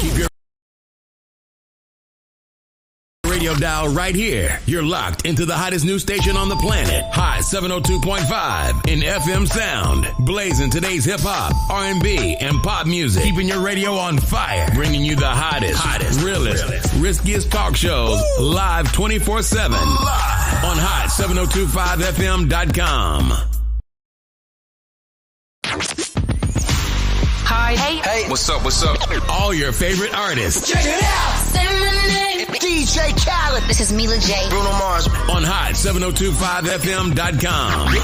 Keep your radio dial right here. You're locked into the hottest news station on the planet. Hot 702.5 in FM sound. Blazing today's hip hop, R&B, and pop music. Keeping your radio on fire. Bringing you the hottest, realest, riskiest talk shows live 24/7 on hot7025fm.com. Hi. Hey. What's up? All your favorite artists. Check it out. Say my name. DJ Khaled. This is Mila J. Bruno Mars. On hot7025fm.com.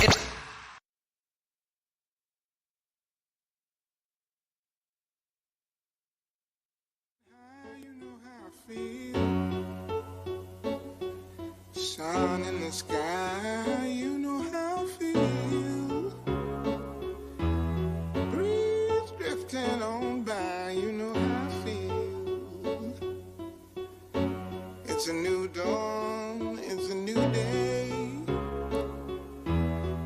Sun in the sky, you know how I feel. Breeze drifting on by, you know how I feel. It's a new dawn, it's a new day.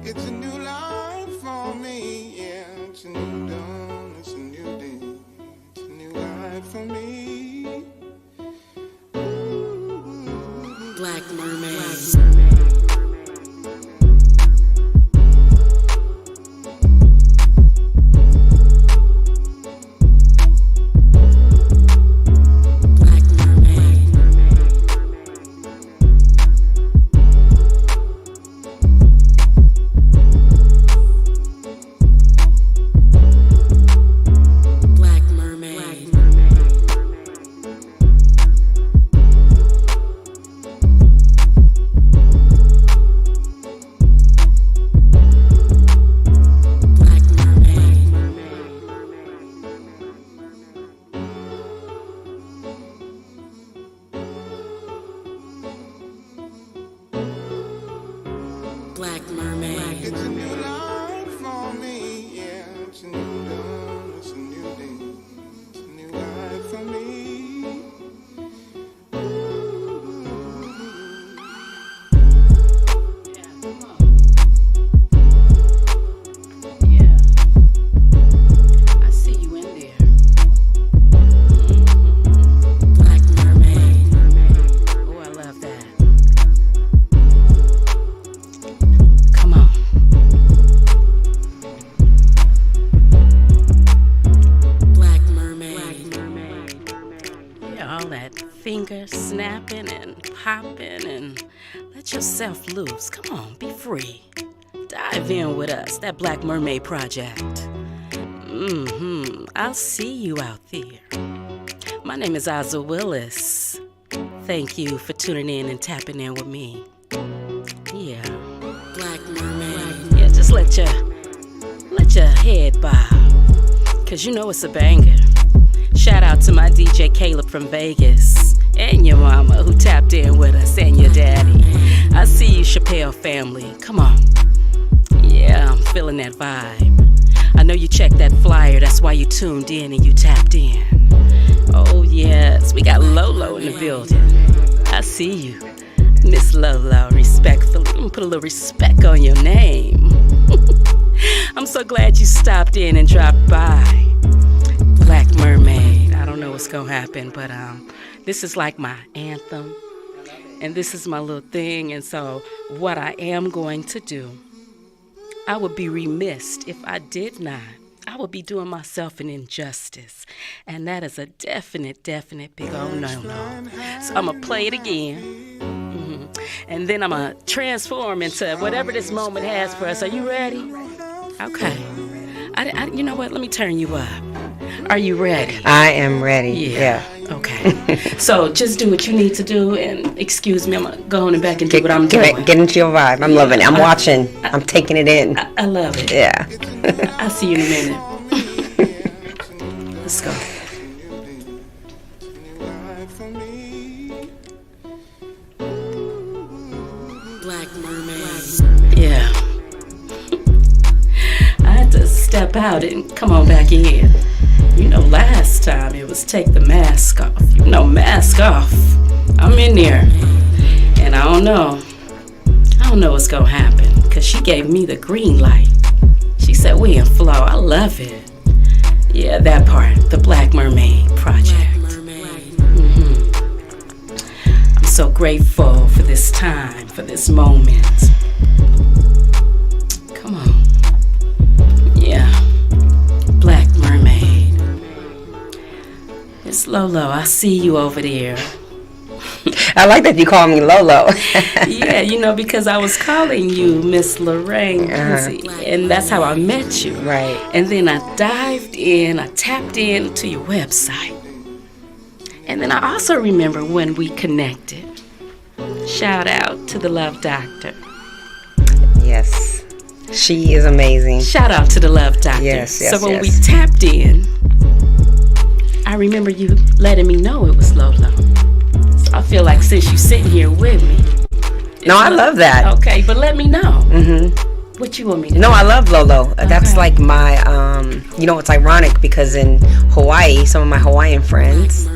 It's a new life for me, yeah. It's a new dawn, it's a new day. It's a new life for me. Black Mermad. Black Mermad. It's a new life for me, yeah. It's a new dawn, it's a new day. It's a new life for me. Yeah. I see you in there. Black Mermad. Oh, I love that. Come on. Black Mermad. Yeah, all that finger snapping and popping and let yourself loose. Come on, be free. Dive in with us, that Black Mermaid Project. I'll see you out there. My name is Azza Willis. Thank you for tuning in and tapping in with me. Yeah. Black Mermaid. Yeah, just let your head bob. Cause you know it's a banger. Shout out to my DJ Caleb from Vegas. And your mama who tapped in with us, and your daddy. I see you, Chappelle family. Come on. Yeah, I'm feeling that vibe. I know you checked that flyer, that's why you tuned in and you tapped in. Oh yes, we got Lolo in the building. I see you, Miss Lolo, respectfully. I'm gonna put a little respect on your name. I'm so glad you stopped in and dropped by. Black Mermaid. I don't know what's gonna happen, but this is like my anthem. And this is my little thing. And so what I am going to do, I would be remiss if I did not. I would be doing myself an injustice. And that is a definite big old no-no. So I'm going to play it again. And then I'm going to transform into whatever this moment has for us. Are you ready? Okay. You know what? Let me turn you up. Are you ready? I am ready. Yeah. Okay. So just do what you need to do, and excuse me, I'm going to go on and back and do what I'm doing. Get into your vibe. I'm loving it. I'm watching. I'm taking it in. I love it. Yeah. I'll see you in a minute. Let's go. Black Mermad. Yeah. I had to step out and come on back in. You know, last time it was take the mask off. You know, mask off. I'm in there. And I don't know what's gonna happen. Cause she gave me the green light. She said we in flow. I love it. Yeah, that part. The Black Mermaid Project. so grateful for this time, for this moment. Come on. Yeah. Black Mermaid. It's Lolo. I see you over there. I like that you call me Lolo. Yeah, you know, because I was calling you Miss Lorraine Lindsay, and that's how I met you. Right. And then I dived in, I tapped into your website. And then I also remember when we connected. Shout out to the Love Doctor. Yes. She is amazing. Shout out to the Love Doctor. Yes. So when we tapped in, I remember you letting me know it was Lolo. I feel like since you're sitting here with me. No, I love that. Okay, but let me know. Mm-hmm. What you want me to do? No, I love Lolo. Okay. That's like my, you know, it's ironic because in Hawaii, some of my Hawaiian friends,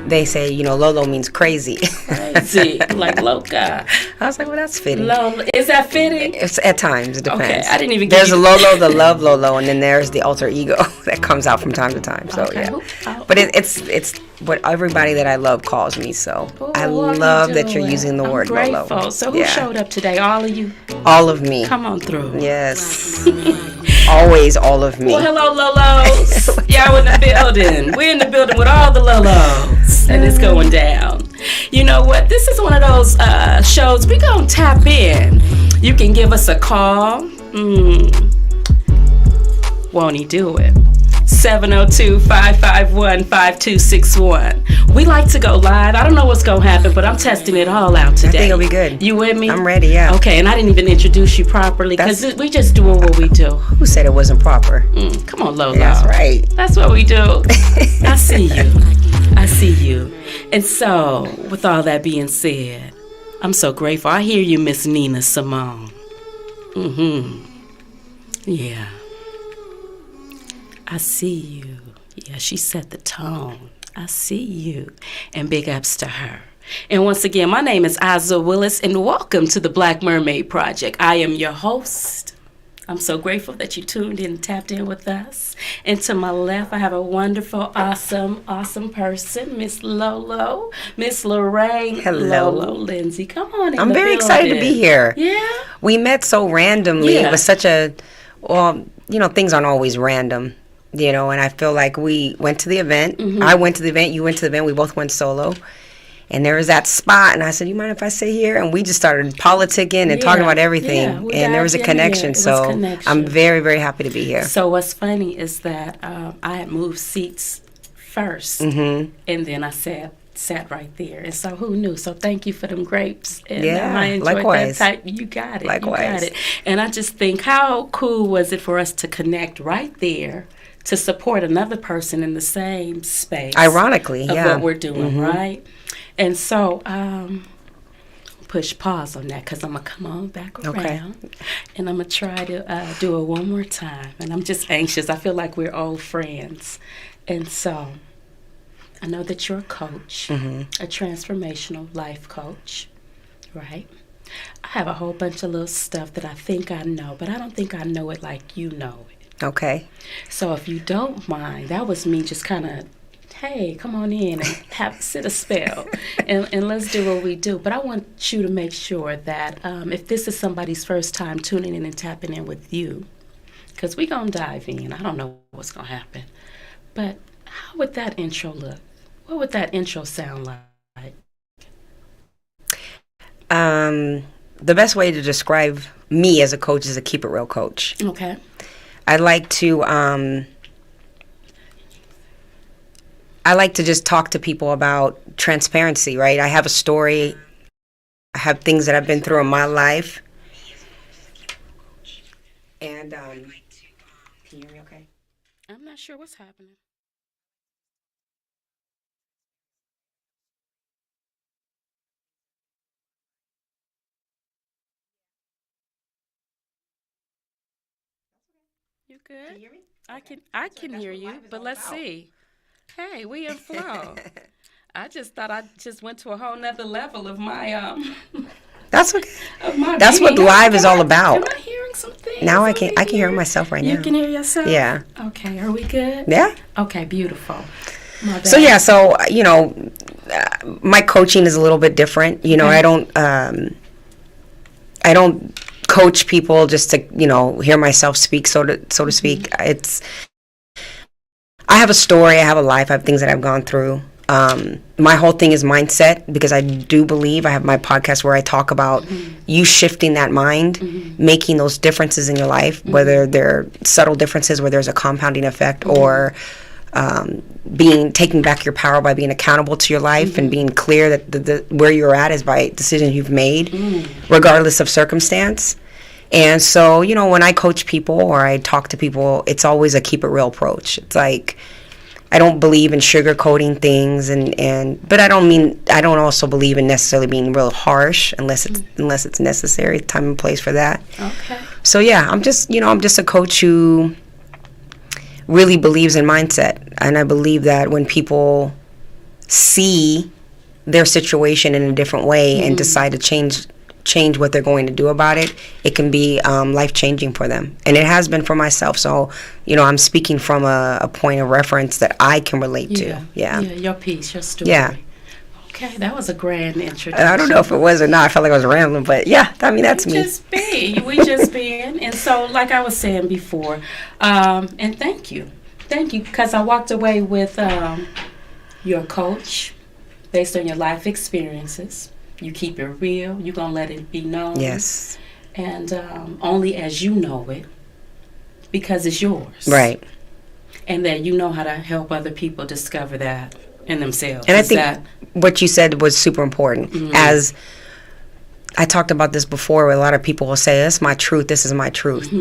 they say, you know, Lolo means crazy. Crazy, like loca. I was like, well, that's fitting. Lolo. Is that fitting? It's at times. It depends. Okay, I didn't even. There's a Lolo, the love Lolo, and then there's the alter ego that comes out from time to time. So okay. yeah, but it's what everybody that I love calls me. So I love that you're using the word grateful. Lolo. So who showed up today? All of you? All of me. Come on through. Yes. Always all of me. Well, hello, Lolos. Y'all in the building. We're in the building with all the Lolos, and it's going down. You know what? This is one of those shows we gonna tap in. You can give us a call. Won't he do it? 702-551-5261. We like to go live. I don't know what's gonna happen, but I'm testing it all out today. I think it'll be good. You with me? I'm ready, yeah. Okay, and I didn't even introduce you properly because we just doing what we do. Who said it wasn't proper? Come on, Lolo. That's right. That's what we do. I see you. I see you. And so, with all that being said, I'm so grateful. I hear you, Miss Nina Simone. Yeah. I see you. Yeah, she set the tone. I see you. And big ups to her. And once again, my name is Azza Willis, and welcome to the Black Mermaid Project. I am your host. I'm so grateful that you tuned in and tapped in with us. And to my left, I have a wonderful, awesome person, Miss Lolo, Miss Lorraine. Hello. Lolo Lindsay. Come on in. I'm very excited to be here. Yeah? We met so randomly. Yeah. It was such a, well, you know, things aren't always random, you know, and I feel like we went to the event. I went to the event, you went to the event, we both went solo. And there was that spot, and I said, you mind if I sit here? And we just started politicking and talking about everything. And there was a connection. So I'm very, very happy to be here. So what's funny is that I had moved seats first, and then I sat right there. And so who knew? So thank you for them grapes. And I enjoyed likewise. that type. You got it. Likewise. You got it. And I just think, how cool was it for us to connect right there to support another person in the same space? Ironically, of what we're doing, right? And so, push pause on that because I'm going to come on back around and I'm going to try to do it one more time. And I'm just anxious. I feel like we're old friends. And so, I know that you're a coach, a transformational life coach, right? I have a whole bunch of little stuff that I think I know, but I don't think I know it like you know it. Okay. So if you don't mind, that was me just kind of, hey, come on in and sit a spell, and let's do what we do. But I want you to make sure that if this is somebody's first time tuning in and tapping in with you, because we're going to dive in. I don't know what's going to happen. But how would that intro look? What would that intro sound like? The best way to describe me as a coach is a keep it real coach. Okay. I like to just talk to people about transparency, right? I have a story. I have things that I've been through in my life. And can you hear me okay? I'm not sure what's happening. You good? Can you hear me? I can hear you, but let's see. Hey, we in flow. I just thought I just went to a whole nother level of my That's okay. of my That's being. what live is all about. Am I hearing some things? Now I over can hear here? myself right now. You can hear yourself? Yeah. Okay, are we good? Yeah. Okay, beautiful. My bad. So yeah, so you know, my coaching is a little bit different. You know, I don't coach people just to, you know, hear myself speak, so to speak. I have a story, I have a life, I have things that I've gone through. My whole thing is mindset, because I do believe, I have my podcast where I talk about you shifting that mind, making those differences in your life, whether they're subtle differences where there's a compounding effect, or taking back your power by being accountable to your life and being clear that where you're at is by decisions you've made, regardless of circumstance. And so, you know, when I coach people or I talk to people, it's always a keep it real approach. It's like, I don't believe in sugarcoating things, but I don't also believe in necessarily being real harsh unless it's necessary, time and place for that. Okay. So yeah, I'm just a coach who really believes in mindset, and I believe that when people see their situation in a different way and decide to change what they're going to do about it, it can be life-changing for them. And it has been for myself. So, you know, I'm speaking from a point of reference that I can relate to. Yeah, your piece, your story. Yeah. Okay, that was a grand introduction. I don't know if it was or not. I felt like I was rambling, but yeah, I mean, that's me. We just being. And so, like I was saying before, and thank you, because I walked away with your coach based on your life experiences. You keep it real. You're going to let it be known. Yes. And only as you know it, because it's yours. Right. And that you know how to help other people discover that in themselves. And I think what you said was super important. As I talked about this before, where a lot of people will say, "That's my truth. This is my truth."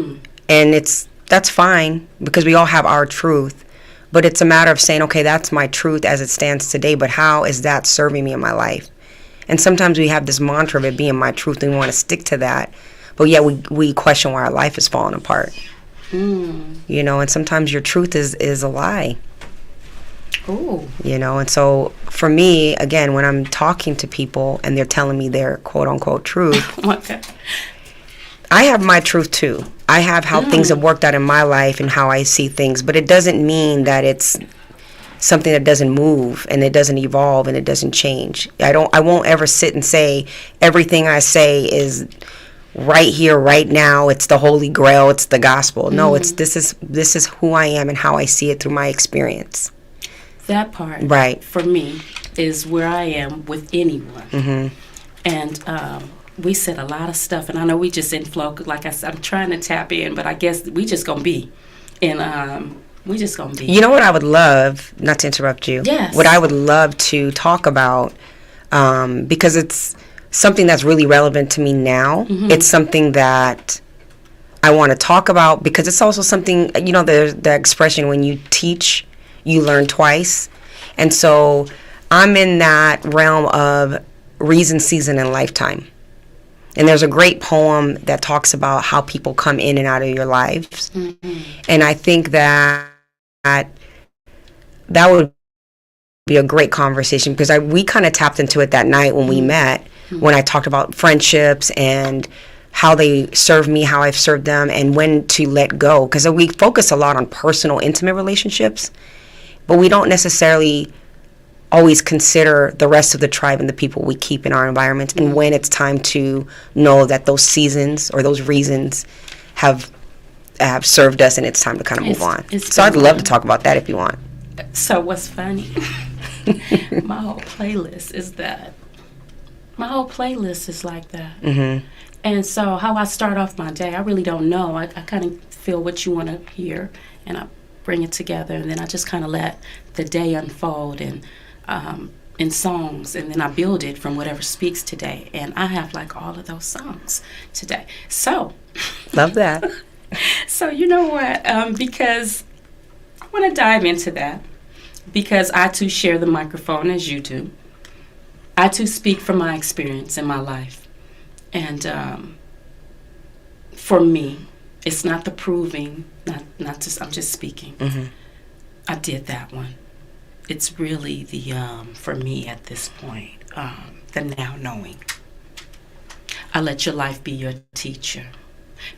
And that's fine, because we all have our truth. But it's a matter of saying, okay, that's my truth as it stands today, but how is that serving me in my life? And sometimes we have this mantra of it being my truth, and we want to stick to that. But yet we question why our life is falling apart. You know, and sometimes your truth is a lie. Ooh. You know, and so for me, again, when I'm talking to people and they're telling me their quote-unquote truth, Okay. I have my truth too. I have how things have worked out in my life and how I see things. But it doesn't mean that it's something that doesn't move and it doesn't evolve and it doesn't change. I won't ever sit and say everything I say is right here, right now. It's the Holy Grail. It's the gospel. No, this is who I am and how I see it through my experience. That part, right, for me, is where I am with anyone. And we said a lot of stuff, and I know we just in flow. Like I said, I'm trying to tap in, but I guess we just gonna be in. We just gonna be. You know what I would love, not to interrupt you. Yes. What I would love to talk about, because it's something that's really relevant to me now. It's something that I want to talk about, because it's also something, you know, the expression, when you teach, you learn twice. And so I'm in that realm of reason, season, and lifetime. And there's a great poem that talks about how people come in and out of your lives. And I think that would be a great conversation, because we kind of tapped into it that night when we met, when I talked about friendships and how they serve me, how I've served them, and when to let go. Because we focus a lot on personal, intimate relationships, but we don't necessarily always consider the rest of the tribe and the people we keep in our environments, and when it's time to know that those seasons or those reasons have served us and it's time to kind of move on. So I'd love to talk about that if you want. So what's funny, my whole playlist is that. My whole playlist is like that. And so how I start off my day, I really don't know. I kind of feel what you want to hear, and I bring it together, and then I just kind of let the day unfold and in songs, and then I build it from whatever speaks today. And I have like all of those songs today. So love that. So you know what? Because I want to dive into that, because I too share the microphone as you do. I too speak from my experience in my life. And for me, it's not the proving, not just, I'm just speaking. I did that one. It's really the, for me at this point, the now knowing. I let your life be your teacher.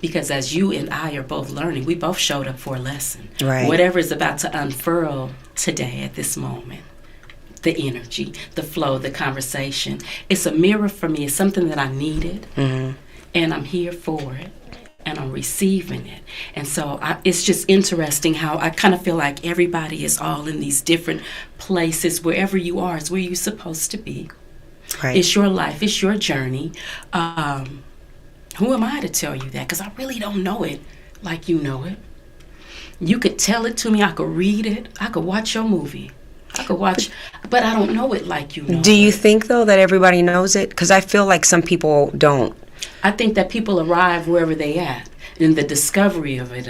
Because as you and I are both learning, we both showed up for a lesson. Right. Whatever is about to unfurl today at this moment, the energy, the flow, the conversation. It's a mirror for me. It's something that I needed, and I'm here for it, and I'm receiving it. And so it's just interesting how I kind of feel like everybody is all in these different places. Wherever you are is where you're supposed to be. Right. It's your life. It's your journey. Who am I to tell you that? Because I really don't know it like you know it. You could tell it to me. I could read it. I could watch your movie. I could watch, but I don't know it like you know it. Do you think, though, that everybody knows it? Because I feel like some people don't. I think that people arrive wherever they at, in the discovery of it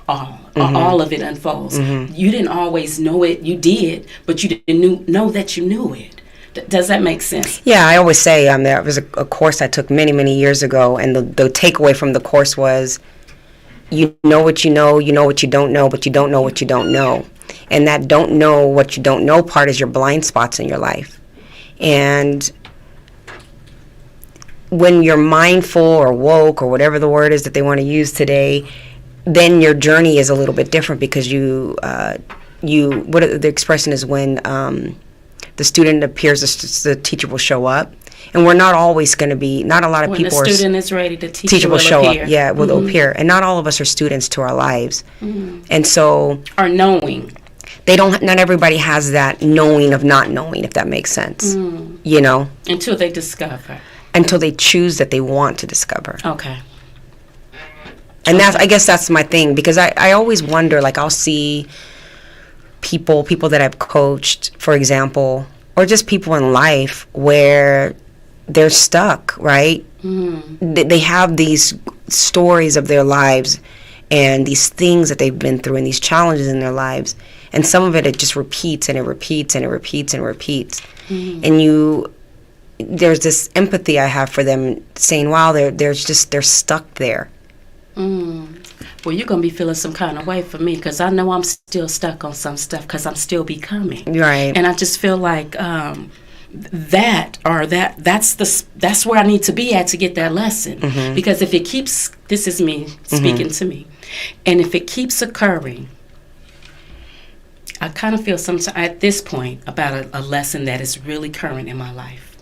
all of it unfolds. You didn't always know it. You did, but you didn't know that you knew it. Does that make sense? Yeah, I always say there was a course I took many, many years ago, and the takeaway from the course was, you know what you know what you don't know, but you don't know what you don't know. And that don't know what you don't know part is your blind spots in your life. And when you're mindful or woke or whatever the word is that they want to use today, then your journey is a little bit different because what the expression is when the student appears, the teacher will show up. And we're not always going to be, not a lot of people are... When the student is ready, the teacher will show appear. up. Yeah, will appear. And not all of us are students to our lives. And so... Or knowing. Not everybody has that knowing of not knowing, if that makes sense. You know? Until they discover. Until they choose that they want to discover. Okay. And I guess that's my thing, because I always wonder, like, I'll see people that I've coached, for example, or just people in life where they're stuck, right? They have these stories of their lives and these things that they've been through and these challenges in their lives. And some of it just repeats and it repeats and it repeats and it repeats. And there's this empathy I have for them saying, wow, they're stuck there. Well, you're going to be feeling some kind of way for me because I know I'm still stuck on some stuff because I'm still becoming. Right. And I just feel like that's where I need to be at to get that lesson. Because if it keeps, this is me speaking to me, and if it keeps occurring, I kind of feel at this point about a lesson that is really current in my life.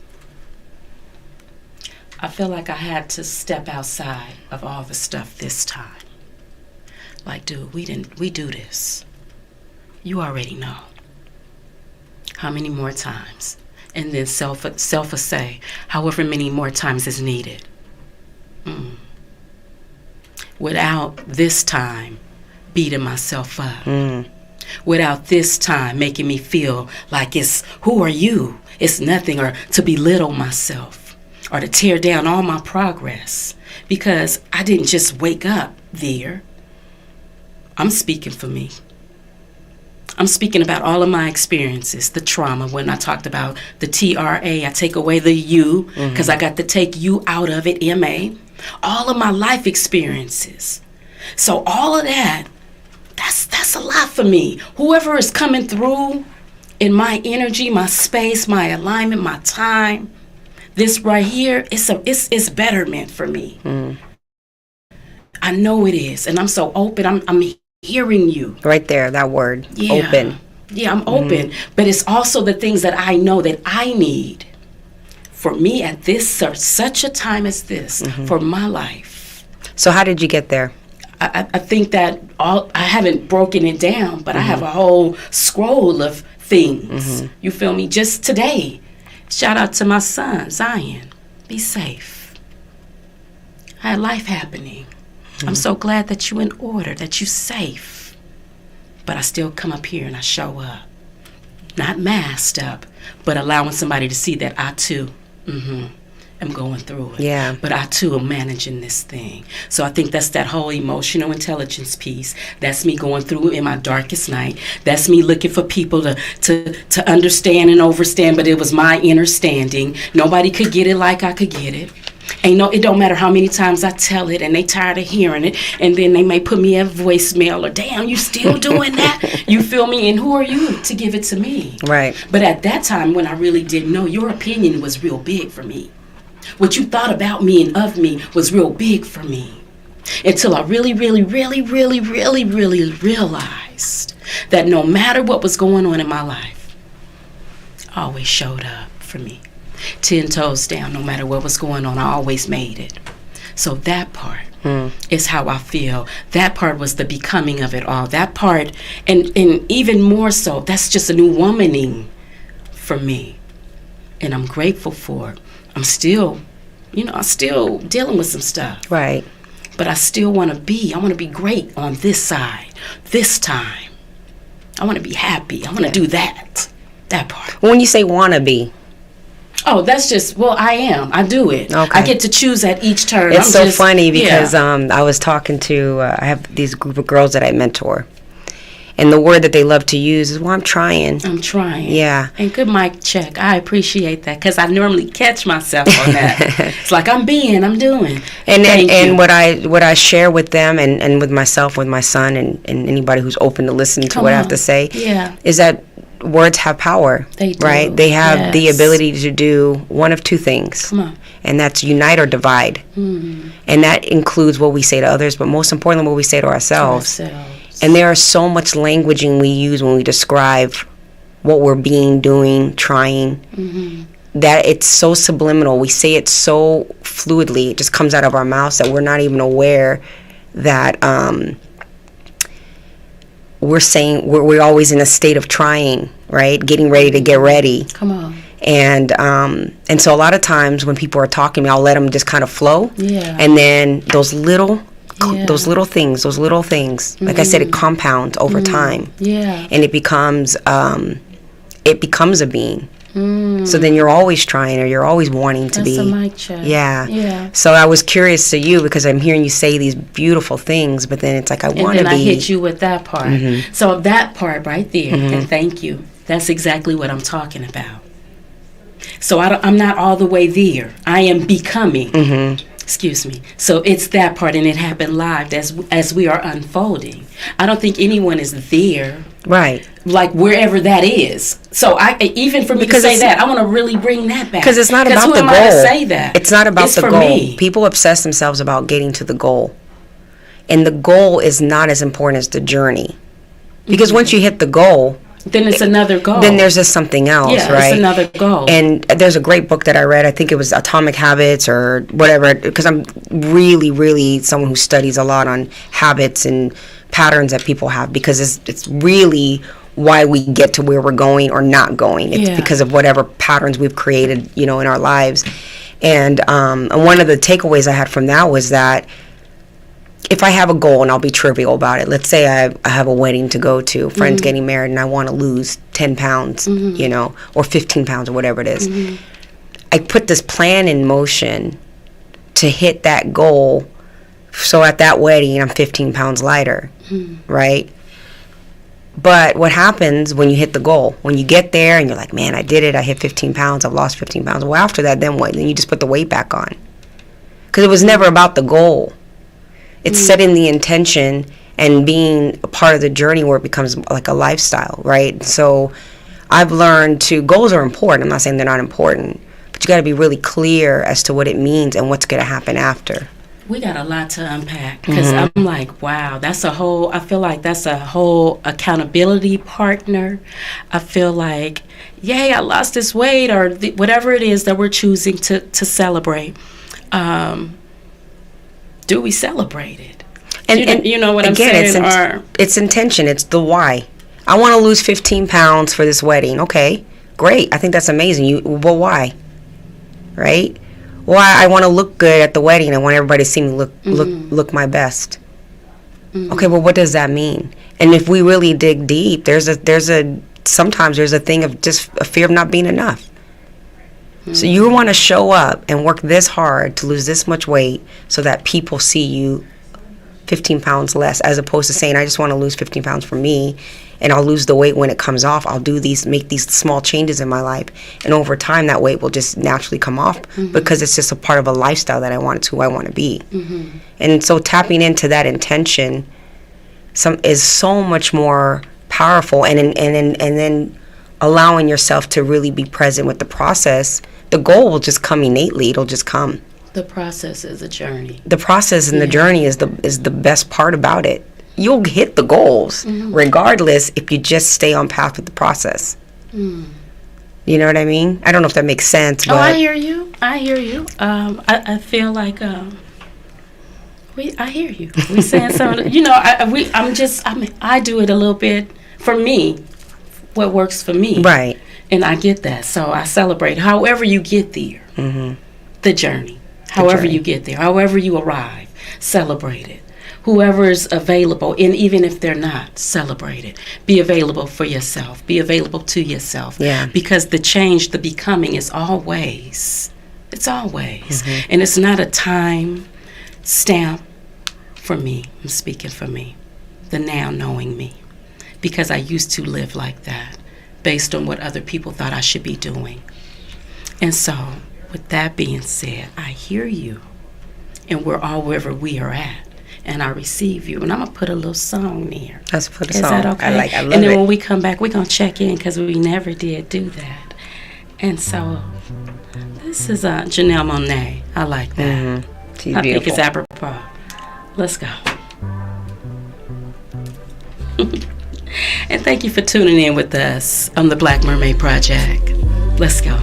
I feel like I had to step outside of all the stuff this time. Like, dude, we do this. You already know. How many more times? And then self-assay, however many more times is needed. Without this time beating myself up. Without this time making me feel like who are you? It's nothing, or to belittle myself. Or to tear down all my progress. Because I didn't just wake up there. I'm speaking for me. I'm speaking about all of my experiences, the trauma. When I talked about the TRA, I take away the U, because I got to take you out of it, MA. All of my life experiences. So all of that's a lot for me. Whoever is coming through in my energy, my space, my alignment, my time, this right here, it's betterment for me. I know it is, and I'm so open. I'm hearing you. Right there, that word, open. Yeah, I'm open, but it's also the things that I know that I need for me at such a time as this, for my life. So how did you get there? I think that I haven't broken it down, but I have a whole scroll of things. You feel me? Just today. Shout out to my son, Zion. Be safe. I had life happening. I'm so glad that you in order, that you safe. But I still come up here and I show up. Not masked up, but allowing somebody to see that I too am going through it. Yeah. But I too am managing this thing. So I think that's that whole emotional intelligence piece. That's me going through in my darkest night. That's me looking for people to understand and overstand, but it was my understanding. Nobody could get it like I could get it. It don't matter how many times I tell it and they tired of hearing it, and then they may put me a voicemail or, damn, you still doing that? You feel me? And who are you to give it to me? Right. But at that time when I really didn't know, your opinion was real big for me. What you thought about me and of me was real big for me. Until I really, really, really, really, really, really realized that no matter what was going on in my life, always showed up for me. 10 toes down, no matter what was going on, I always made it. So that part is how I feel. That part was the becoming of it all. That part, and even more so, that's just a new womaning for me. And I'm grateful for it. I'm still dealing with some stuff. Right. But I still want to be great on this side, this time. I want to be happy. I want to do that part. When you say wanna be, oh, that's just, well, I am. I do it. Okay. I get to choose at each turn. it's so funny because I was talking to, I have these group of girls that I mentor. And the word that they love to use is, well, I'm trying. I'm trying. Yeah. And good mic check. I appreciate that because I normally catch myself on that. It's like I'm doing. And what I share with them and with myself, with my son, and anybody who's open to listening to what I have to say, is that words have power. They do. Right? They have the ability to do one of two things. Come on. And that's unite or divide. And that includes what we say to others, but most importantly, what we say to ourselves. And there is so much languaging we use when we describe what we're being, doing, trying, that it's so subliminal. We say it so fluidly. It just comes out of our mouths that we're not even aware that we're saying we're always in a state of trying, right? Getting ready to get ready. Come on. And so a lot of times when people are talking to me, I'll let them just kind of flow. Yeah. And then those little things, like I said, it compounds over time. Yeah. And it becomes a being. So then you're always trying, or you're always wanting to be. That's a mic check. Yeah. So I was curious to you because I'm hearing you say these beautiful things, but then it's like I want to be. And then I hit you with that part. So that part right there, and thank you. That's exactly what I'm talking about. So I'm not all the way there. I am becoming. Excuse me. So it's that part, and it happened live as we are unfolding. I don't think anyone is there, right? Like wherever that is. So even for me to say that, I want to really bring that back because it's not about the goal. I to say that? It's not about the goal. Me. People obsess themselves about getting to the goal, and the goal is not as important as the journey. Because once you hit the goal, then it's another goal. Then there's just something else, right? It's another goal. And there's a great book that I read. I think it was Atomic Habits or whatever, because I'm really, really someone who studies a lot on habits and patterns that people have, because it's really why we get to where we're going or not going. It's because of whatever patterns we've created, in our lives. And one of the takeaways I had from that was that if I have a goal, and I'll be trivial about it, let's say I have a wedding to go to, friends getting married, and I want to lose 10 pounds, or 15 pounds or whatever it is. I put this plan in motion to hit that goal. So at that wedding, I'm 15 pounds lighter, right? But what happens when you hit the goal? When you get there and you're like, man, I did it. I hit 15 pounds. I've lost 15 pounds. Well, after that, then what? Then you just put the weight back on. Because it was never about the goal. It's setting the intention and being a part of the journey where it becomes like a lifestyle, right? So I've learned goals are important. I'm not saying they're not important, but you got to be really clear as to what it means and what's going to happen after. We got a lot to unpack because I'm like, wow, I feel like that's a whole accountability partner. I feel like, yay, I lost this weight, or whatever it is that we're choosing to celebrate. Do we celebrate it? And you know what I'm saying? It's intention. It's the why. I want to lose 15 pounds for this wedding. Okay, great. I think that's amazing. But why? Right? Why? I want to look good at the wedding. I want everybody to see me look my best. Okay, well, what does that mean? And if we really dig deep, sometimes there's a thing of just a fear of not being enough. So you want to show up and work this hard to lose this much weight so that people see you 15 pounds less, as opposed to saying, I just want to lose 15 pounds for me, and I'll lose the weight when it comes off. I'll make these small changes in my life, and over time that weight will just naturally come off because it's just a part of a lifestyle that it's who I want to be. And so tapping into that intention is so much more powerful, and then allowing yourself to really be present with the process. The goal will just come innately. It'll just come. The process is a journey. The process and the journey is the best part about it. You'll hit the goals regardless if you just stay on path with the process. You know what I mean? I don't know if that makes sense, but... Oh, I hear you. I feel like I hear you. We saying something. You know, I do it a little bit for me. What works for me, right? And I get that, so I celebrate. However you get there, the journey. However you get there, however you arrive, celebrate it. Whoever's available, and even if they're not, celebrate it. Be available for yourself. Be available to yourself. Yeah. Because the change, the becoming is always. It's always. And it's not a time stamp for me. I'm speaking for me. The now knowing me. Because I used to live like that based on what other people thought I should be doing. And so, with that being said, I hear you. And we're all wherever we are at. And I receive you. And I'm going to put a little song there. Let's put a song. Is that okay? I love it. And then when we come back, we're going to check in because we never did do that. And so, this is Janelle Monáe. I like that. She's I beautiful. think it's apropos. Let's go. And thank you for tuning in with us on the Black Mermaid Project. Let's go.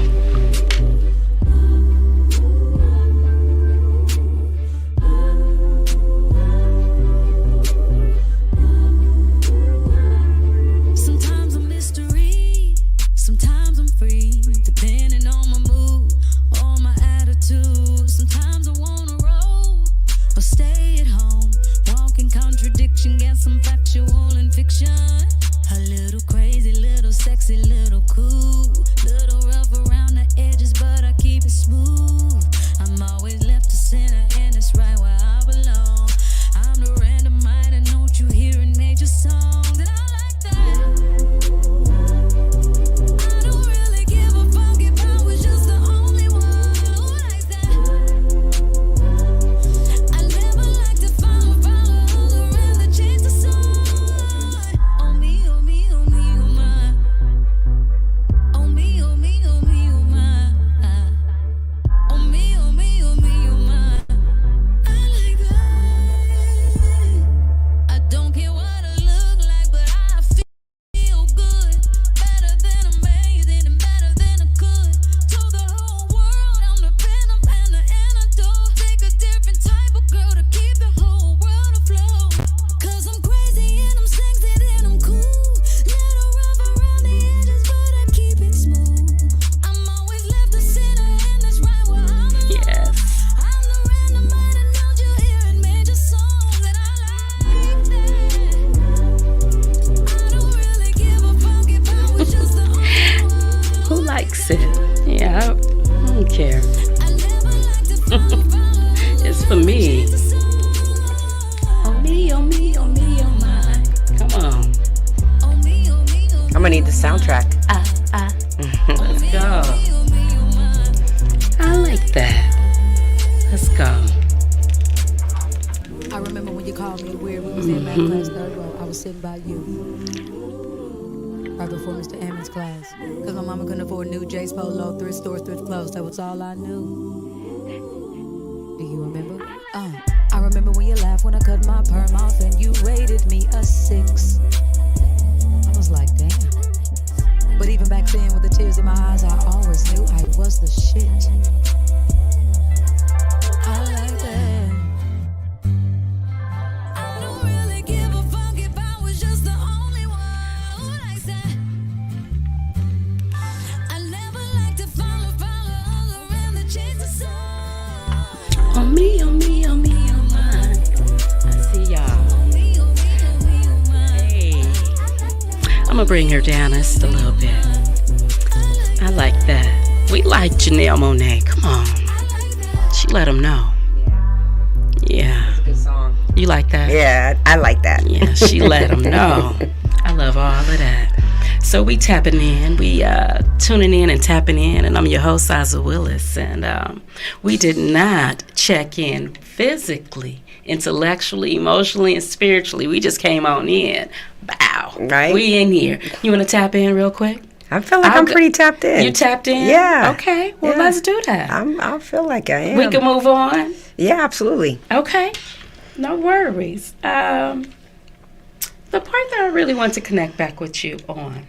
Sometimes I'm mystery, sometimes I'm free, depending on my mood, on my attitude. Sometimes I wanna roll or stay at home, walk in contradiction, get some factual and fiction. A little crazy, little sexy, little cool, little rough around the edges, but I keep it smooth. I'm always left to center, and it's right where I belong. I'm the random mind, and don't you hear in major songs, and I like that. I don't really give a fuck if I was just the only one who likes that. I never like to follow others around the chase the sun. Oh me, oh me, oh me, oh my. Oh me, oh me, oh me, oh my. Oh me, oh me, oh me, oh my. I like that. I don't care what I look like, but I feel good. Better than amazing and better than I could. Told the whole world I'm the venom and the antidote. Take a different type of girl to keep the whole world afloat. Cause I'm crazy and I'm sexy and I'm cool. Little rough around the edges, but I keep it smooth. I'm always left to center, and that's right where I belong. Yes. I'm the random mind, and don't you hear in major songs, and I like that. I don't really give a fuck if I was just the only one. Who likes it? Yeah, I don't care. I never like to follow It's for me. Oh me, oh me, oh me, oh my. Come on. oh me, oh me, oh I'm gonna need the soundtrack. Let's go. I like that. Let's go. I remember when you called me weird. We was in math class, third row. I was sitting by you. Right before Mr. Ammons' class. Because my mama couldn't afford new J's Polo, thrift stores, thrift clothes. That was all I knew. Do you remember? I remember when you laughed when I cut my perm off and you rated me a 6. I was like, damn. But even back then with the tears in my eyes, I always knew I was the shit. I like that. I don't really give a fuck if I was just the only one who likes that. I never like to follow others around the chase the sun. Oh me, oh me, oh me, oh my. I see y'all. Oh me, oh me, oh me, oh my. Hey. I'm gonna bring her down just a little bit. I like that. We like Janelle Monáe. Come on. She let him know. Yeah. Good song. You like that? Yeah, I like that. Yeah, she let him know. I love all of that. So we tapping in, we tuning in and tapping in, and I'm your host, Azza Willis, and we did not check in physically, intellectually, emotionally, and spiritually. We just came on in. Bow. Right. We in here. You want to tap in real quick? I feel like I'm pretty tapped in. You tapped in? Yeah. Okay, well, Yeah. let's do that. I feel like I am. We can move on. Yeah, absolutely. Okay, no worries. The part that I really want to connect back with you on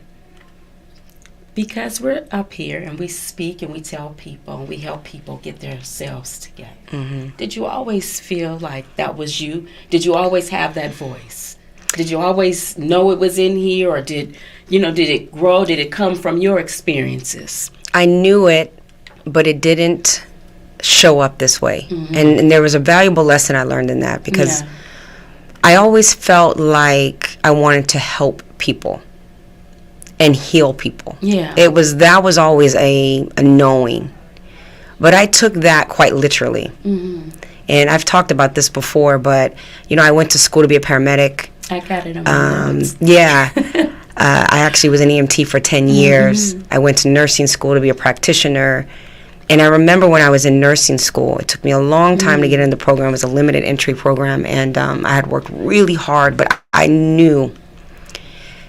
Because we're up here and we speak and we tell people and we help people get themselves together. Did you always feel like that was you? Did you always have that voice? Did you always know it was in here, or did it grow? Did it come from your experiences? I knew it, but it didn't show up this way. And there was a valuable lesson I learned in that, because I always felt like I wanted to help people and heal people. Yeah. That was always a knowing. But I took that quite literally. And I've talked about this before, but I went to school to be a paramedic. I got it on my notes. Yeah. I actually was an EMT for 10 years. I went to nursing school to be a practitioner. And I remember when I was in nursing school, it took me a long time to get in the program. It was a limited entry program, and I had worked really hard, but I knew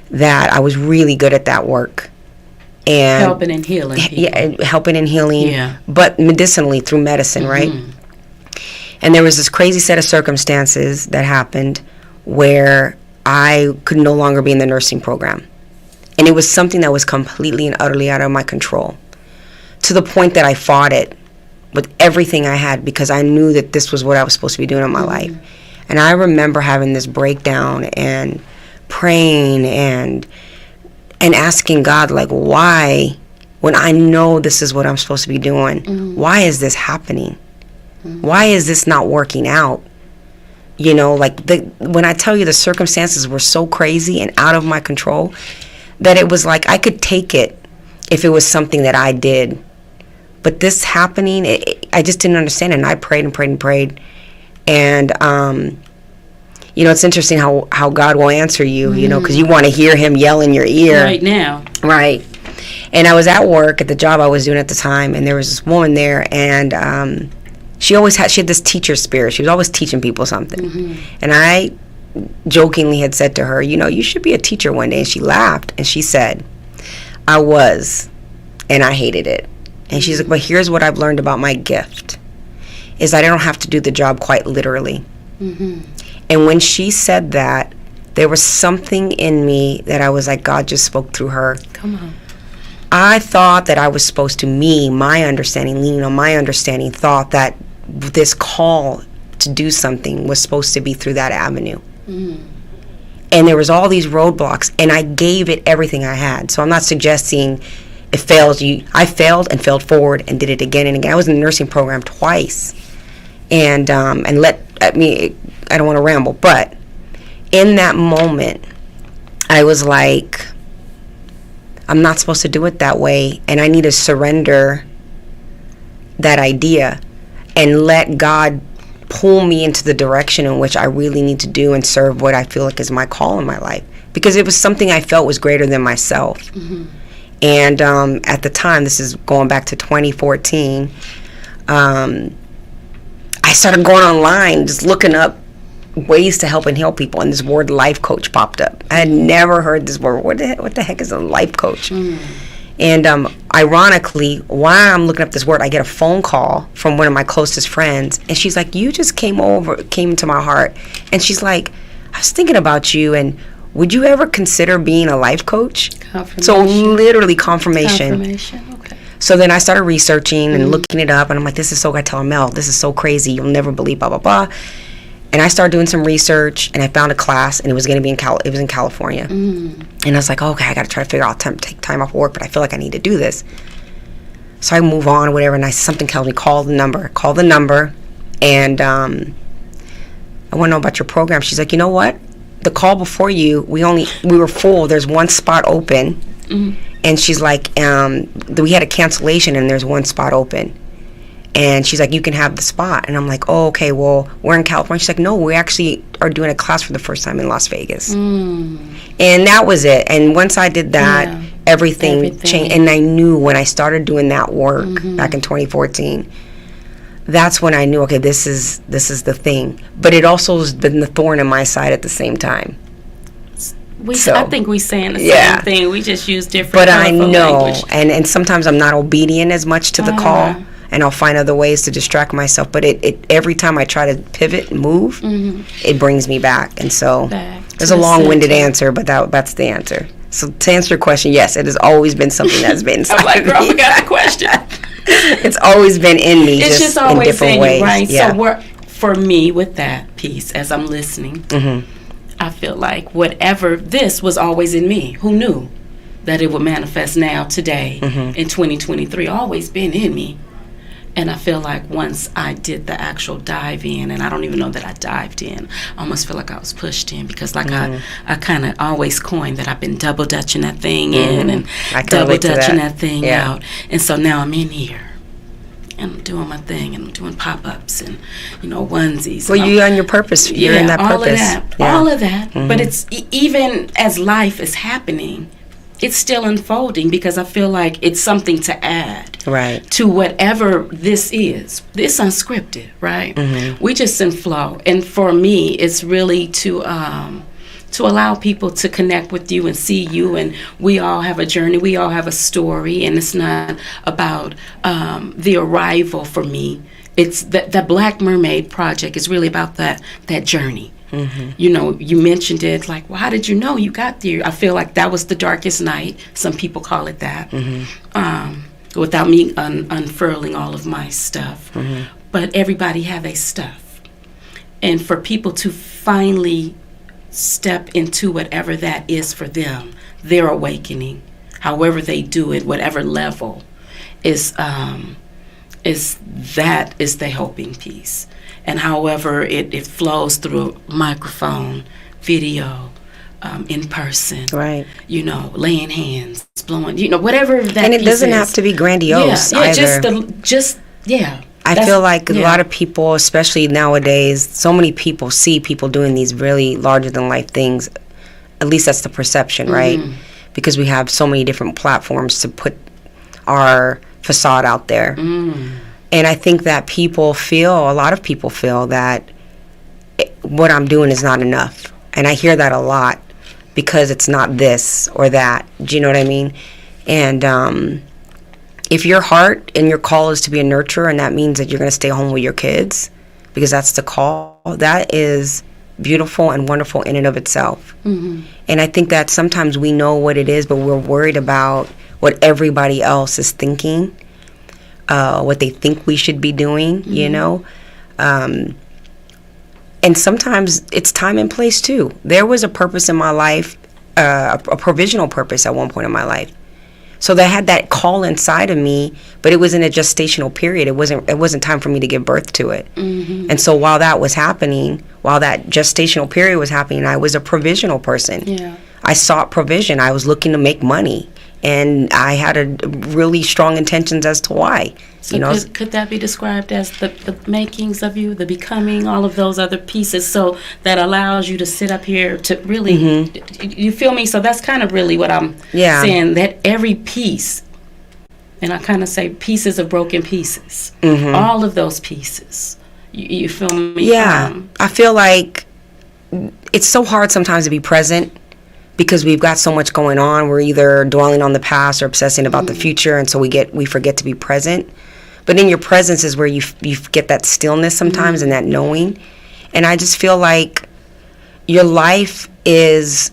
that I was really good at that work. And helping and healing people. Yeah, helping and healing, but medicinally, through medicine, right? And there was this crazy set of circumstances that happened where I could no longer be in the nursing program. And it was something that was completely and utterly out of my control, to the point that I fought it with everything I had, because I knew that this was what I was supposed to be doing in my life. And I remember having this breakdown and praying and asking God, like, why, when I know this is what I'm supposed to be doing, why is this happening? Why is this not working out? When I tell you the circumstances were so crazy and out of my control, that it was like I could take it if it was something that I did. But this happening, I just didn't understand it. And I prayed and prayed and prayed. And, it's interesting how God will answer you, because you want to hear him yell in your ear. Right now. Right. And I was at work at the job I was doing at the time, and there was this woman there, and she had this teacher spirit. She was always teaching people something. And I jokingly had said to her, you should be a teacher one day. And she laughed, and she said, I was, and I hated it. And she's like, but here's what I've learned about my gift, is I don't have to do the job quite literally. And when she said that, there was something in me that I was like, God just spoke through her. Come on. I thought that I was supposed to, my understanding, leaning on my understanding, thought that this call to do something was supposed to be through that avenue. And there was all these roadblocks, and I gave it everything I had. So I'm not suggesting it fails you. I failed and failed forward and did it again and again. I was in the nursing program twice. And I don't want to ramble, but in that moment, I was like, I'm not supposed to do it that way, and I need to surrender that idea and let God pull me into the direction in which I really need to do and serve what I feel like is my call in my life, because it was something I felt was greater than myself. And at the time, this is going back to 2014, I started going online, just looking up ways to help and heal people, and this word life coach popped up. I had never heard this word. What the heck is a life coach? And ironically, while I'm looking up this word, I get a phone call from one of my closest friends, and she's like, you just came into my heart, and she's like, I was thinking about you, and would you ever consider being a life coach? Confirmation. So literally confirmation. Okay. So then I started researching and looking it up, and I'm like, this is so, I tell her, Mel, this is so crazy, you'll never believe, blah, blah, blah. And I started doing some research, and I found a class, and it was going to be it was in California. And I was like, okay, I got to try to figure out take time off work, but I feel like I need to do this. So I move on or whatever, and something tells me, call the number, and I want to know about your program. She's like, you know what? The call before you, we were full. There's one spot open. And she's like, we had a cancellation, and there's one spot open. And she's like, you can have the spot. And I'm like, oh, okay, well, we're in California. She's like, no, we actually are doing a class for the first time in Las Vegas. And that was it. And once I did that, everything changed. And I knew when I started doing that work back in 2014, that's when I knew, okay, this is the thing. But it also has been the thorn in my side at the same time. I think we saying the same thing. We just use different. But I know, language. and sometimes I'm not obedient as much to the call, and I'll find other ways to distract myself. But it every time I try to pivot and move, it brings me back. And so there's a long-winded answer, but that's the answer. So to answer your question, yes, it has always been something that's been inside I'm like, of girl, I me. forgot the question. It's always been in me, It's just in always different in ways. you, right? Yeah. So for me, with that piece, as I'm listening, I feel like whatever this was always in me. Who knew that it would manifest now, today, in 2023? Always been in me. And I feel like once I did the actual dive in, and I don't even know that I dived in, I almost feel like I was pushed in, because like I kind of always coined that I've been double dutching that thing in and I can double relate to dutching that. that thing Yeah. out. And so now I'm in here. And I'm doing my thing, and I'm doing pop-ups and, onesies. Well, and you're on your purpose. You're in that all purpose. of that. Yeah. All of that. But it's even as life is happening, it's still unfolding, because I feel like it's something to add Right. to whatever this is. It's unscripted, right? We just in flow. And for me, it's really to allow people to connect with you and see you, and we all have a journey, we all have a story, and it's not about the arrival for me. It's the Black Mermaid project is really about that journey. You mentioned it, like, well, how did you know you got there? I feel like that was the darkest night. Some people call it that. Without me unfurling all of my stuff. But everybody have a stuff. And for people to finally step into whatever that is for them, their awakening, however they do it, whatever level, is the helping piece. And however it flows through a microphone, video, in person, Right. Laying hands, blowing, whatever that. And it piece doesn't is. have to be grandiose either. I feel like a lot of people, especially nowadays, so many people see people doing these really larger than life things. At least that's the perception, right? Because we have so many different platforms to put our facade out there. And I think that a lot of people feel that what I'm doing is not enough. And I hear that a lot, because it's not this or that. Do you know what I mean? And if your heart and your call is to be a nurturer, and that means that you're going to stay home with your kids, because that's the call, that is beautiful and wonderful in and of itself. And I think that sometimes we know what it is, but we're worried about what everybody else is thinking, what they think we should be doing, and sometimes it's time and place too. There was a purpose in my life, a provisional purpose at one point in my life. So they had that call inside of me, but it was in a gestational period. It wasn't time for me to give birth to it. And so while that was happening, while that gestational period was happening, I was a provisional person. I sought provision. I was looking to make money, and I had a really strong intentions as to why. So could that be described as the makings of you, the becoming, all of those other pieces, so that allows you to sit up here to really, you feel me? So that's kind of really what I'm saying, that every piece, and I kind of say pieces of broken pieces, all of those pieces, you feel me? Yeah, I feel like it's so hard sometimes to be present, because we've got so much going on. We're either dwelling on the past or obsessing about the future, and so we forget to be present. But in your presence is where you get that stillness sometimes and that knowing. And I just feel like your life is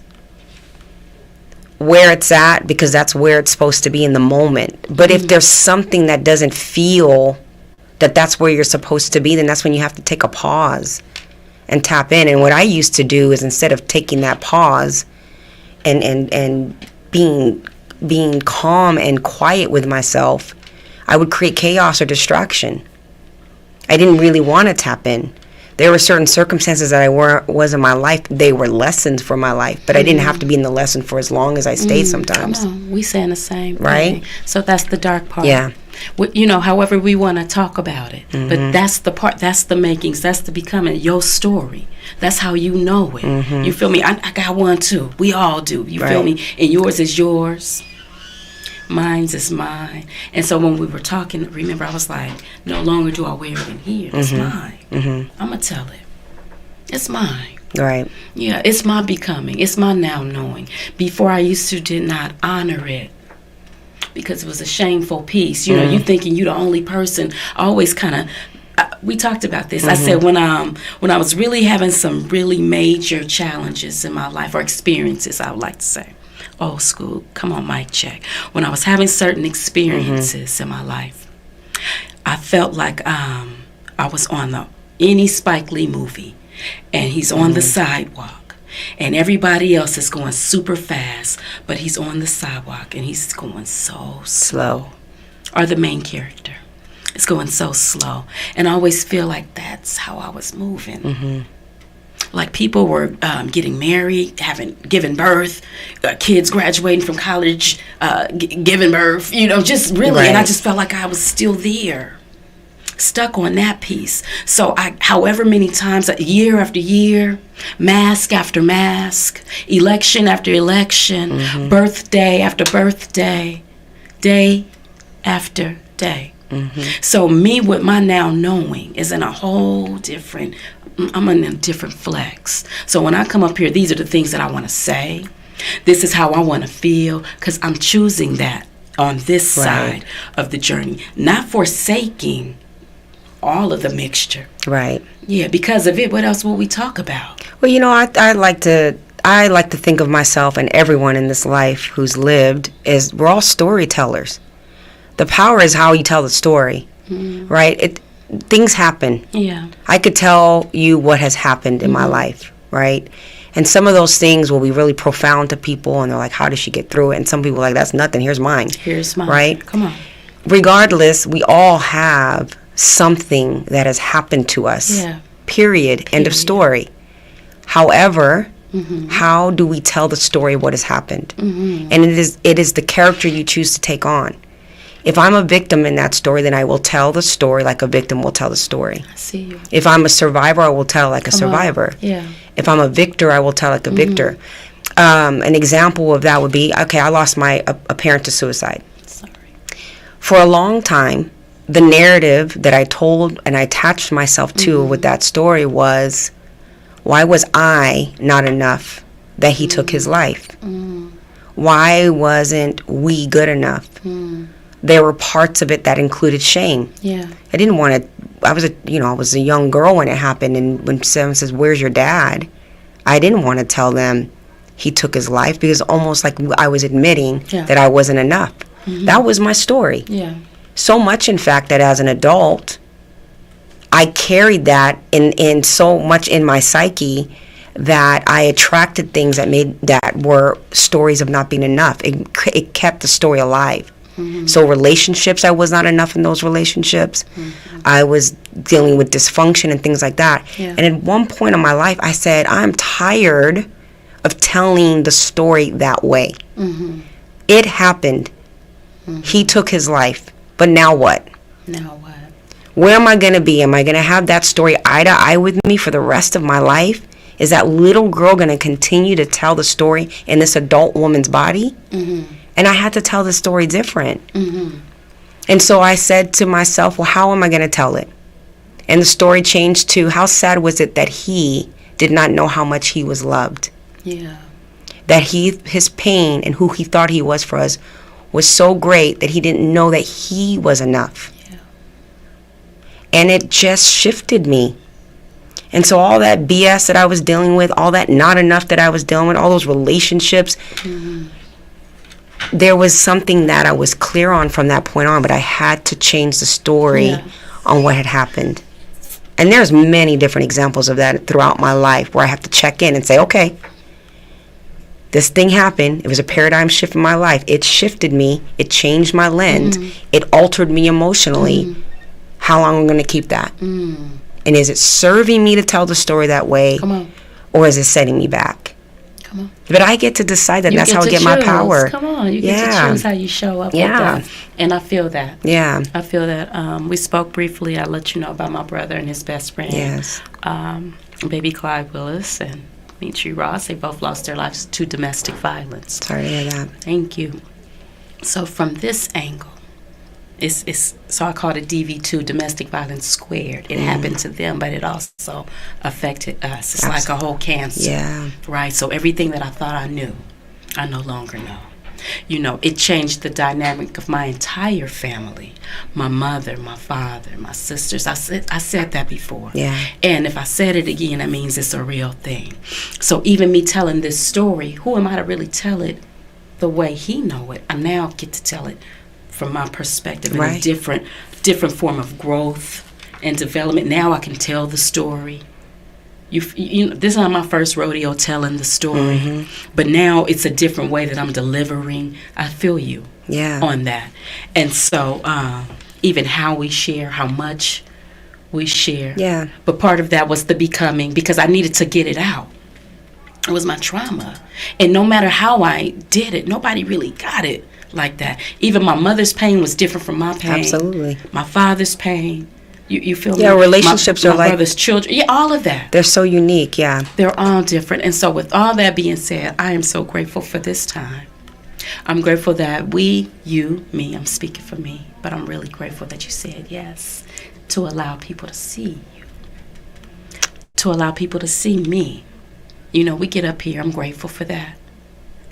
where it's at, because that's where it's supposed to be in the moment. But if there's something that doesn't feel that that's where you're supposed to be, then that's when you have to take a pause and tap in. And what I used to do is, instead of taking that pause and being calm and quiet with myself, I would create chaos or distraction. I didn't really want to tap in. There were certain circumstances that I was in my life. They were lessons for my life, but I didn't have to be in the lesson for as long as I stayed sometimes. Come on, we saying the same thing. Right? So that's the dark part. Yeah. However we want to talk about it. But that's the part, that's the makings, that's the becoming, your story. That's how you know it. You feel me? I got one too. We all do. You feel me? And yours is yours. Mine's is mine. And so when we were talking, remember, I was like, no longer do I wear it in here. It's mine. I'm going to tell it. It's mine. Right. Yeah, it's my becoming. It's my now knowing. Before, I did not honor it, because it was a shameful piece. You thinking you the only person, always kind of, we talked about this. I said when I was really having some really major challenges in my life, or experiences, I would like to say, old school. Come on, mic check. When I was having certain experiences in my life, I felt like I was on any Spike Lee movie, and he's on the sidewalk, and everybody else is going super fast, but he's on the sidewalk, and he's going so slow. Or the main character is going so slow. And I always feel like that's how I was moving. Like people were getting married, giving birth, kids graduating from college, giving birth, just really. Right. And I just felt like I was still there, stuck on that piece. So however many times, year after year, mask after mask, election after election, birthday after birthday, day after day. So me with my now knowing is in a whole different, I'm in a different flex. So when I come up here, these are the things that I want to say. This is how I want to feel, because I'm choosing that on this side of the journey, not forsaking all of the mixture. Right. Yeah, because of it, what else will we talk about? Well, I like to think of myself and everyone in this life who's lived as we're all storytellers. The power is how you tell the story, right? Things happen. Yeah. I could tell you what has happened in my life, right? And some of those things will be really profound to people, and they're like, how did she get through it? And some people are like, that's nothing, here's mine. Here's mine. Right? Come on. Regardless, we all have something that has happened to us. Yeah. Period. End of story. However, how do we tell the story of what has happened? And it is the character you choose to take on. If I'm a victim in that story, then I will tell the story like a victim will tell the story. I see you. If I'm a survivor, I will tell like a survivor. Yeah. If I'm a victor, I will tell like a victor. An example of that would be, okay, I lost a parent to suicide. Sorry. For a long time, the narrative that I told and I attached myself to with that story was, why was I not enough that he took his life? Why wasn't we good enough? There were parts of it that included shame. Yeah. I didn't want to. I was a young girl when it happened, and when someone says, "Where's your dad?" I didn't want to tell them he took his life, because almost like I was admitting that I wasn't enough. That was my story. Yeah. So much, in fact, that as an adult, I carried that in so much in my psyche that I attracted things that were stories of not being enough. It kept the story alive. So relationships, I was not enough in those relationships. I was dealing with dysfunction and things like that. Yeah. And at one point in my life, I said, I'm tired of telling the story that way. It happened. He took his life. But now what? Now what? Where am I going to be? Am I going to have that story eye to eye with me for the rest of my life? Is that little girl going to continue to tell the story in this adult woman's body? And I had to tell the story different. And so I said to myself, well, how am I going to tell it? And the story changed to, how sad was it that he did not know how much he was loved? Yeah. That his pain and who he thought he was for us was so great that he didn't know that he was enough. Yeah. And it just shifted me. And so all that BS that I was dealing with, all that not enough that I was dealing with, all those relationships, there was something that I was clear on from that point on, but I had to change the story on what had happened. And there's many different examples of that throughout my life where I have to check in and say, okay, this thing happened. It was a paradigm shift in my life. It shifted me. It changed my lens. It altered me emotionally. How long am I going to keep that? And is it serving me to tell the story that way? Come on. Or is it setting me back? Come on. But I get to decide that. You That's how I get choose. my power. Come on. You get to choose how you show up with that. And I feel that. Yeah. I feel that. We spoke briefly. I let you know about my brother and his best friend. Yes. Baby Clyde Willis and Mitri Ross. They both lost their lives to domestic violence. Sorry to hear that. Thank you. So from this angle, so I call it DV2, domestic violence squared. It happened to them, but it also affected us. It's like a whole cancer. Yeah. Right? So everything that I thought I knew, I no longer know. You know, it changed the dynamic of my entire family. My mother, my father, my sisters. I said that before. Yeah. And if I said it again, that means it's a real thing. So even me telling this story, who am I to really tell it the way he know it. I now get to tell it from my perspective in a Right. different form of growth and development. Now I can tell the story. You know, this is not my first rodeo telling the story, but now it's a different way that I'm delivering. I feel you on that. And so even how we share, how much we share. Yeah. But part of that was the becoming, because I needed to get it out. It was my trauma. And no matter how I did it, nobody really got it like that. Even my mother's pain was different from my pain. Absolutely. My father's pain. You feel me? Yeah, relationships are my like... brother's children. Yeah, all of that. They're so unique, yeah. They're all different. And so with all that being said, I am so grateful for this time. I'm grateful that we, you, me, I'm speaking for me, but I'm really grateful that you said yes to allow people to see you, to allow people to see me. You know, we get up here, I'm grateful for that.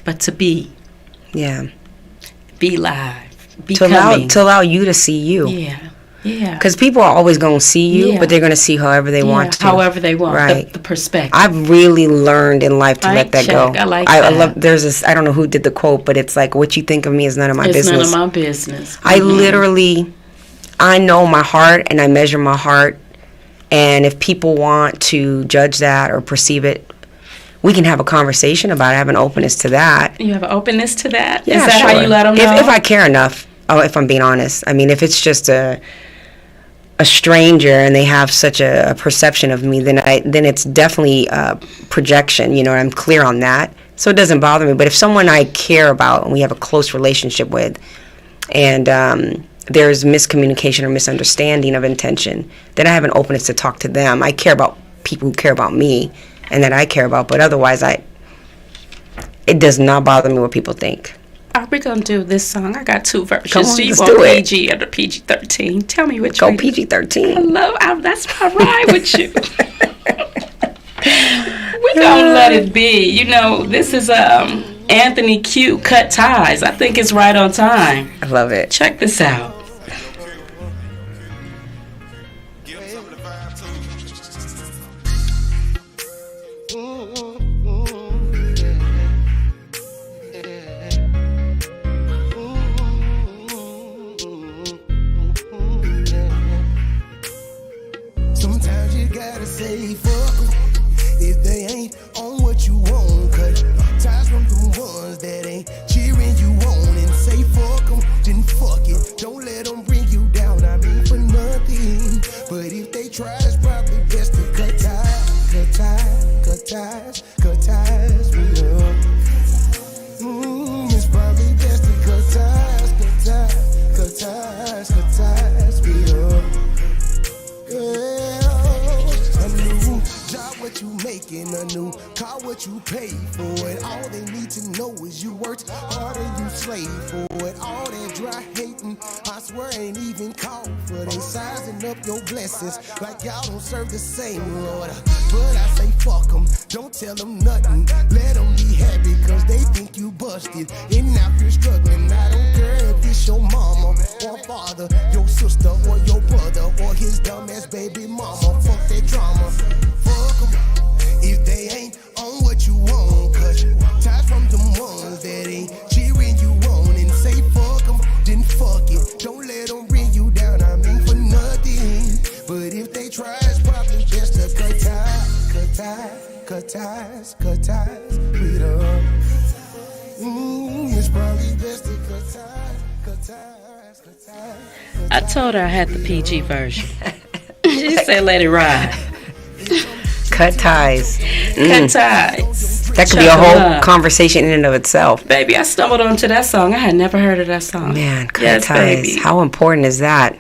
But to be live, be To coming. allow you to see you. Yeah. Because people are always going to see you, but they're going to see however they want to. However they want, right. the perspective. I've really learned in life to let that go. I like I that. love, there's this, I don't know who did the quote, but it's like, what you think of me is none of my It's business. none of my business. I literally, I know my heart and I measure my heart. And if people want to judge that or perceive it, we can have a conversation about it. I have an openness to that. You have an openness to that? Yeah, Is that sure. how you let them know? If I care enough, if I'm being honest. I mean, if it's just a stranger and they have such a perception of me, then it's definitely a projection. You know, I'm clear on that. So it doesn't bother me. But if someone I care about and we have a close relationship with, and there's miscommunication or misunderstanding of intention, then I have an openness to talk to them. I care about people who care about me and that I care about, but otherwise it does not bother me what people think. Are we going to do this song? I got two versions. Come on, do you let's want do it. PG or the PG-13? Tell me which Go one. PG-13. That's my ride with you. We're going to let it be. You know, this is Anthony Q, Cut Ties. I think it's right on time. I love it. Check this out. Sometimes you gotta say fuck 'em if they ain't on what you want. Cut ties from the ones that ain't cheering you on, and say fuck 'em, then fuck it. Don't let them bring you down, I mean for nothing. But if they try, it's probably best to cut ties, cut ties, cut ties, cut ties with up. It's probably best to cut ties, cut ties, cut ties, cut ties with up. A new job, what you making? A new car, what you pay for it? All they need to know is you worked hard and you slave for it. All that dry hating, I swear ain't even called for. They sizing up your blessings like y'all don't serve the same Lord. But I say fuck them, don't tell them nothing. Let them be happy cause they think you busted. And now you're struggling, I don't care if it's your mama or father, your sister or your brother or his dumbass baby mama. Fuck that drama, fuck them if they ain't on what you want. Cause ties from them ones that ain't cheering you on, and say fuck them, then fuck it. Don't let them bring you down, I mean for nothing. But if they try, it's probably best to cut ties, cut ties, cut ties, cut ties with up. It's probably best to cut ties, cut ties, cut ties. I told her I had the PG version. She said let it ride. Cut ties. Cut ties. That could be a whole conversation in and of itself. Baby, I stumbled onto that song. I had never heard of that song. Man, cut Yes, ties. baby. How important is that?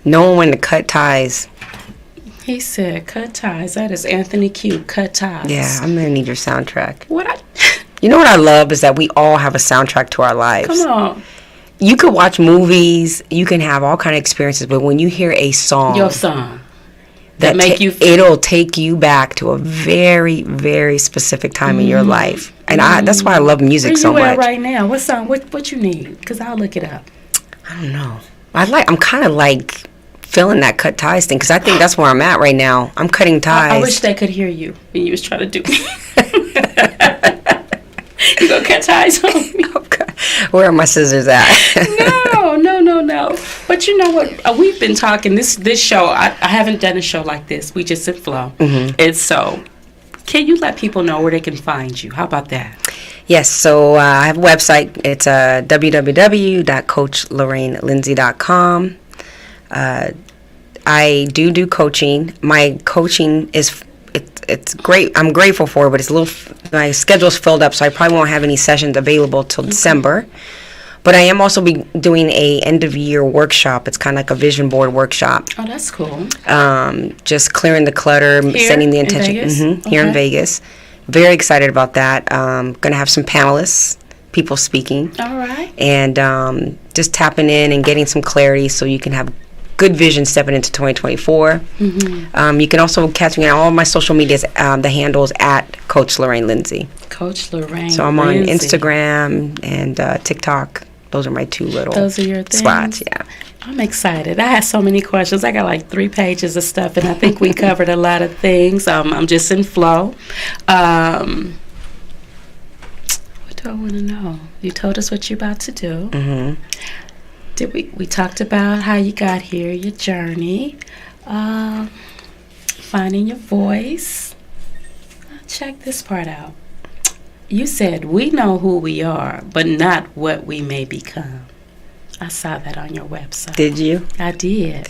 Knowing when to cut ties. He said, cut ties. That is Anthony Q, Cut Ties. Yeah, I'm going to need your soundtrack. What I... You know what I love is that we all have a soundtrack to our lives. Come on. You could watch movies, you can have all kind of experiences, but when you hear a song, Your song. That make you feel... it'll take you back to a very, very specific time in your life. And that's why I love music so Where you much. at right now? What song? What you need? Because I'll look it up. I don't know. I'm kind of like feeling that cut ties thing because I think that's where I'm at right now. I'm cutting ties. I wish they could hear you when you was trying to do You gonna catch eyes on me? Okay. Where are my scissors at? No. But you know what? We've been talking this show. I haven't done a show like this. We just in flow. Mm-hmm. And so, can you let people know where they can find you? How about that? Yes, so I have a website. It's www.coachlorrainelindsay.com. I do coaching. My coaching it's great. I'm grateful for it, but my schedule's filled up, so I probably won't have any sessions available till December. But I am also doing a end of year workshop. It's kind of like a vision board workshop. Oh, that's cool. Just clearing the clutter, setting the intention. Here in Vegas. Very excited about that. Going to have some panelists, people speaking. All right. And just tapping in and getting some clarity so you can have good vision stepping into 2024. Mm-hmm. You can also catch me on all of my social medias. The handle is at Coach Lorraine Lindsay. Coach Lorraine. So I'm on Instagram and TikTok. Those are my two little Those are your things? spots. Yeah. I'm excited. I had so many questions. I got like 3 pages of stuff, and I think we covered a lot of things. I'm just in flow. What do I want to know? You told us what you're about to do. Mm-hmm. We talked about how you got here, your journey, finding your voice. Check this part out. You said we know who we are, but not what we may become. I saw that on your website. Did you? I did.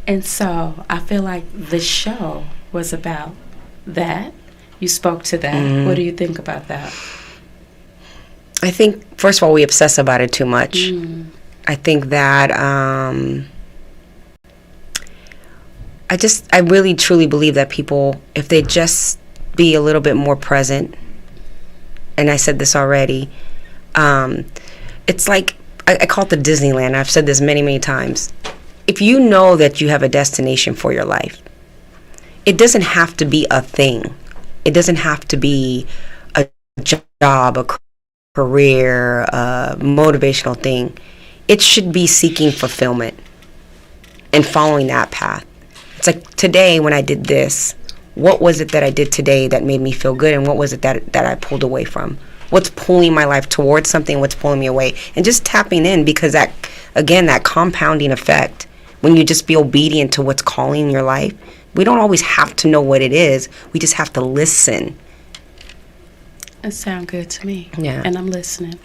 And so I feel like the show was about that. You spoke to that. Mm-hmm. What do you think about that? I think, first of all, we obsess about it too much. I think that I really truly believe that people, if they just be a little bit more present, and I said this already, it's like, I call it the Disneyland. I've said this many, many times. If you know that you have a destination for your life, it doesn't have to be a thing. It doesn't have to be a job, a career, a motivational thing. It should be seeking fulfillment and following that path. It's like today when I did this, what was it that I did today that made me feel good, and what was it that I pulled away from? What's pulling my life towards something, what's pulling me away? And just tapping in, because that, again, that compounding effect, when you just be obedient to what's calling your life, we don't always have to know what it is. We just have to listen. It sounds good to me. Yeah. And I'm listening.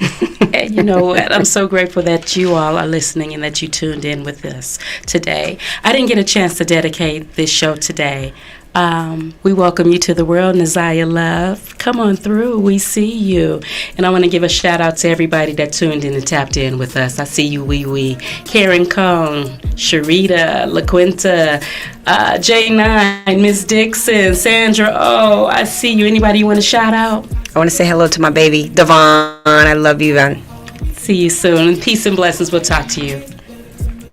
And you know what? I'm so grateful that you all are listening and that you tuned in with us today. I didn't get a chance to dedicate this show today. We welcome you to the world, Naziah Love. Come on through. We see you. And I want to give a shout out to everybody that tuned in and tapped in with us. I see you, Wee. Karen Cone, Sharita, LaQuinta, J9, Miss Dixon, Sandra O. I see you. Anybody you want to shout out? I want to say hello to my baby, Devon. I love you, man. See you soon. Peace and blessings. We'll talk to you.